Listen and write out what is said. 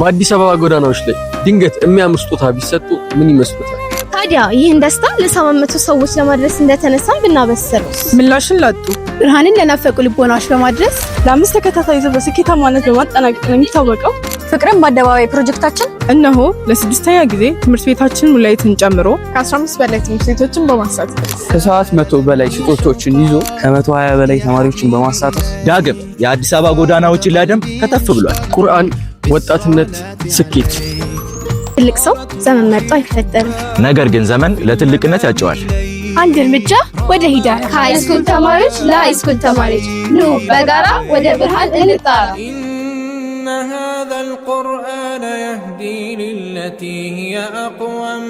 በአዲስ አበባ ጎዳናዎች ላይ ድንገት የሚያምር ስጦታ ቢሰጡ ምን ይመስሉታል? ታዲያ ይህን ደስታ ለ700 ሰዎች ለማድረስ እንደተነሳን ብናበስረውስ? ምላሽን ላጡ ብርሃንን ለናፈቁ ልቦናዎች በማድረስ ለ5 ተከታታይ ዙር በስኬታማነት በማጠናቀቅ ነው የሚታወቀው ፍቅርን በአደባባይ ፕሮጀክታችን እነሆ ለ6ኛ ጊዜ ትምህርት ቤታችን ሙላይትን ጨምሮ ከ15 በላይ ትምህርት ቤቶችን በማሳተፍ ከ700 በላይ ስጦታዎችን ይዞ ከ120 በላይ ተማሪዎችን በማሳተፍ ዳግም የአዲስ አበባ ጎዳናዎችን ሊያደምቅ ከተፍ ብሏል። ቁርአን ወጣትነት ስኬት። ትልቅ ሰው ዘመን መርጦ አይፈጠርም፣ ነገር ግን ዘመን ለትልቅነት ያጨዋል። አንድ እርምጃ ወደ ሂዳያ። ከሃይስኩል ተማሪዎች ለሃይስኩል ተማሪዎች ኑ በጋራ ወደ ብርሃን እንጣራ። إن هذا القرآن يهدي للتي هي أقوم